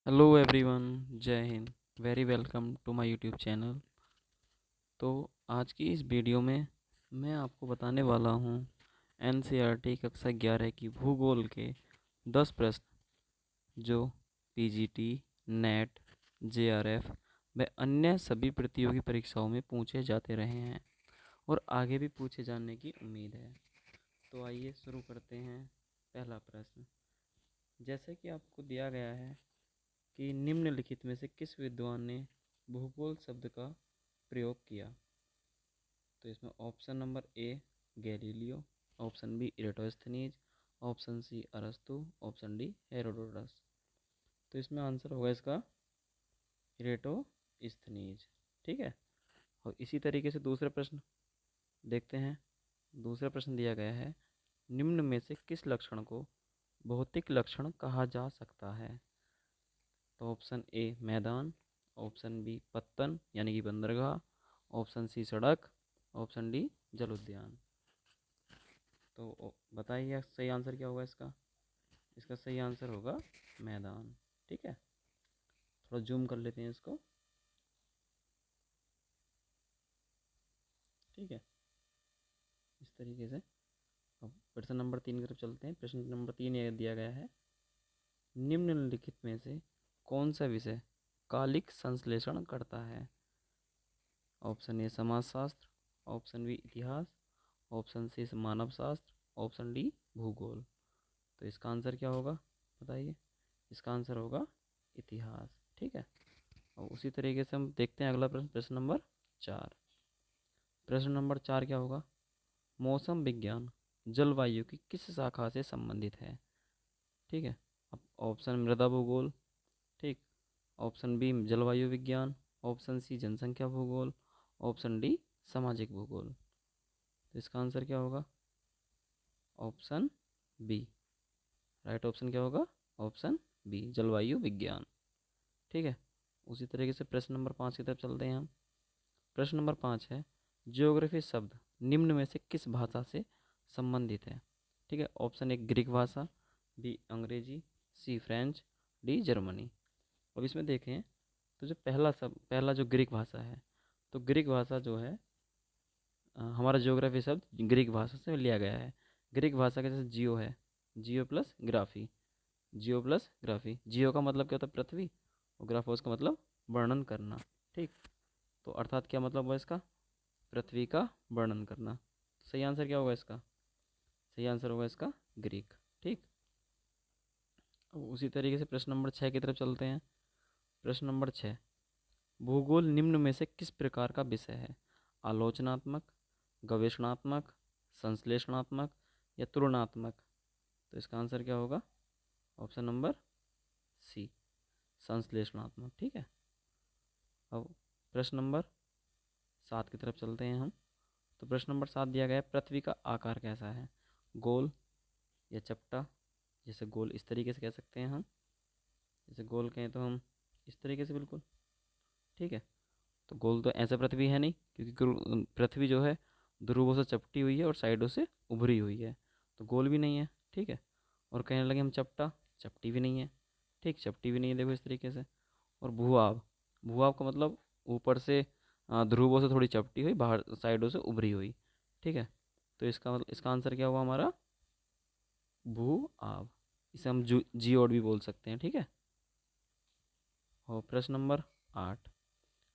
Hello everyone. जय हिंद। Very welcome to my YouTube channel. तो आज की इस वीडियो में मैं आपको बताने वाला हूँ एनसीईआरटी कक्षा 11 की भूगोल के 10 प्रश्न जो पीजीटी, नेट, जेआरएफ व अन्य सभी प्रतियोगी परीक्षाओं में पूछे जाते रहे हैं और आगे भी पूछे जाने की उम्मीद है। तो आइए शुरू करते हैं। पहला प्रश्न, जैसे कि आपको दिया गया है कि निम्नलिखित में से किस विद्वान ने भूगोल शब्द का प्रयोग किया। तो इसमें option number A Galileo, option B Eratosthenes, option C अरस्तु, ऑप्शन डी हेरोडोटस। तो इसमें आंसर होगा इसका इरेटोस्थनीज। ठीक है। और इसी तरीके से दूसरा प्रश्न देखते हैं। दूसरा प्रश्न दिया गया है, निम्न में से किस लक्षण को भौतिक लक्षण कहा जा सकता है। तो ऑप्शन ए मैदान, ऑप्शन बी पत्तन यानी कि बंदरगाह, ऑप्शन सी सड़क, ऑप्शन डी जल उद्यान। तो बताइए सही आंसर क्या होगा इसका। इसका सही आंसर होगा मैदान। ठीक है। थोड़ा जूम कर लेते हैं इसको। ठीक है, इस तरीके से। अब प्रश्न नंबर 3 की तरफ चलते हैं। प्रश्न नंबर 3 ये दिया गया है, निम्नलिखित में से कौन सा विषय कालिक संश्लेषण करता है। ऑप्शन ए समाजशास्त्र, ऑप्शन बी इतिहास, ऑप्शन सी मानव शास्त्र, ऑप्शन डी भूगोल। तो इसका आंसर क्या होगा बताइए। इसका आंसर होगा इतिहास। ठीक है। और उसी तरीके से हम देखते हैं अगला प्रश्न। प्रश्न नंबर 4। प्रश्न नंबर 4 क्या होगा, मौसम विज्ञान जलवायु की किस शाखा से संबंधित है। ठीक है। अब ऑप्शन मृदा भूगोल, ठीक, ऑप्शन बी जलवायु विज्ञान, ऑप्शन सी जनसंख्या भूगोल, ऑप्शन डी सामाजिक भूगोल। तो इसका आंसर क्या होगा, ऑप्शन बी। राइट ऑप्शन क्या होगा, ऑप्शन बी जलवायु विज्ञान। ठीक है। उसी तरीके से प्रश्न नंबर 5 की तरफ चलते हैं हम। प्रश्न नंबर 5 है, ज्योग्राफी शब्द निम्न में से किस भाषा से संबंधित है। ठीक है। ऑप्शन ए ग्रीक भाषा, बी अंग्रेजी, सी फ्रेंच, डी जर्मनी। अब इसमें देखें तो जो पहला जो ग्रीक भाषा है, तो ग्रीक भाषा जो है हमारा ज्योग्राफी शब्द ग्रीक भाषा से लिया गया है। ग्रीक भाषा का जैसे जियो है, जियो प्लस ग्राफी, जियो प्लस ग्राफी। जियो का मतलब क्या होता है पृथ्वी, और ग्राफोस का मतलब वर्णन करना। ठीक। तो अर्थात क्या मतलब हुआ इसका, पृथ्वी का वर्णन करना। सही आंसर क्या होगा इसका, सही आंसर होगा इसका ग्रीक। ठीक। अब उसी तरीके से प्रश्न नंबर 6 की तरफ चलते हैं। प्रश्न नंबर 6, भूगोल निम्न में से किस प्रकार का विषय है। आलोचनात्मक, गवेषणात्मक, संश्लेषणात्मक या तुलनात्मक। तो इसका आंसर क्या होगा, ऑप्शन नंबर सी संश्लेषणात्मक। ठीक है। अब प्रश्न नंबर 7 की तरफ चलते हैं हम। तो प्रश्न नंबर 7 दिया गया है, पृथ्वी का आकार कैसा है, गोल या चपटा। जैसे गोल इस तरीके से कह सकते हैं हम, जैसे गोल कहें तो हम इस तरीके से बिल्कुल। ठीक है। तो गोल तो ऐसा पृथ्वी है नहीं, क्योंकि पृथ्वी जो है ध्रुवों से चपटी हुई है और साइडों से उभरी हुई है, तो गोल भी नहीं है। ठीक है। और कहने लगे हम चपटा, चपटी भी नहीं है। ठीक, चपटी भी नहीं है, देखो इस तरीके से। और भूआब, भूआब का मतलब ऊपर से ध्रुवों से थोड़ी चपटी हुई, बाहर साइडों से उभरी हुई। ठीक है। तो इसका मतलब इसका आंसर क्या हुआ हमारा, भू आब। इसे हम जियोड भी बोल सकते हैं। ठीक है। और प्रश्न नंबर 8,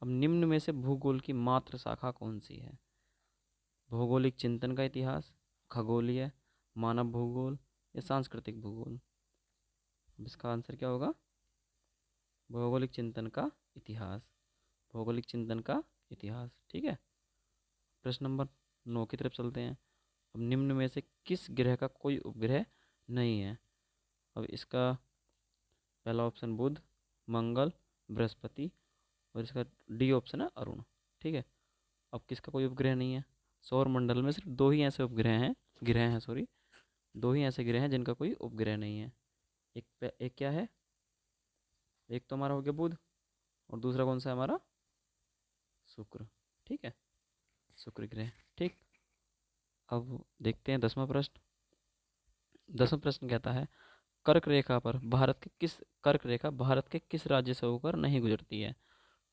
अब निम्न में से भूगोल की मात्र शाखा कौन सी है। भौगोलिक चिंतन का इतिहास, खगोलीय, मानव भूगोल या सांस्कृतिक भूगोल। अब इसका आंसर क्या होगा, भौगोलिक चिंतन का इतिहास, भौगोलिक चिंतन का इतिहास। ठीक है। प्रश्न नंबर 9 की तरफ चलते हैं। अब निम्न में से किस ग्रह का कोई उपग्रह नहीं है। अब इसका पहला ऑप्शन बुध, मंगल, बृहस्पति, और इसका डी ऑप्शन है अरुण। ठीक है। अब किसका कोई उपग्रह नहीं है, सौर मंडल में सिर्फ दो ही ऐसे उपग्रह हैं, ग्रह हैं सॉरी, दो ही ऐसे ग्रह हैं जिनका कोई उपग्रह नहीं है। एक क्या है, एक तो हमारा हो गया बुध, और दूसरा कौन सा है हमारा, शुक्र। ठीक है, शुक्र ग्रह। ठीक। अब देखते हैं 10वां प्रश्न। 10वां प्रश्न कहता है, कर्क रेखा पर भारत के किस कर्क रेखा भारत के किस राज्य से होकर नहीं गुजरती है?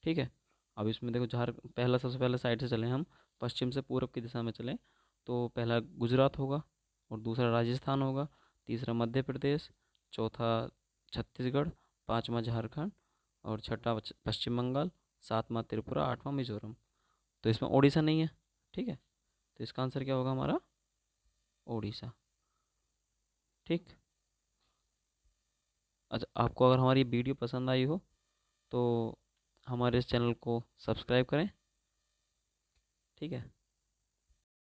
ठीक है। अब इसमें देखो, पहला, सबसे पहले साइड से चलें हम, पश्चिम से पूर्व की दिशा में चलें, तो पहला गुजरात होगा, और दूसरा राजस्थान होगा, तीसरा मध्य प्रदेश, चौथा छत्तीसगढ़, पांचवा झारखंड, और छठा पश्चिम बंगाल, सातवां त्रिपुरा, आठवां मिजोरम। तो इसमें ओडिशा नहीं है। ठीक है, तो इसका आंसर क्या होगा हमारा? ओडिशा। ठीक। अच्छा, आपको अगर हमारी वीडियो पसंद आई हो तो हमारे इस चैनल को सब्सक्राइब करें। ठीक है।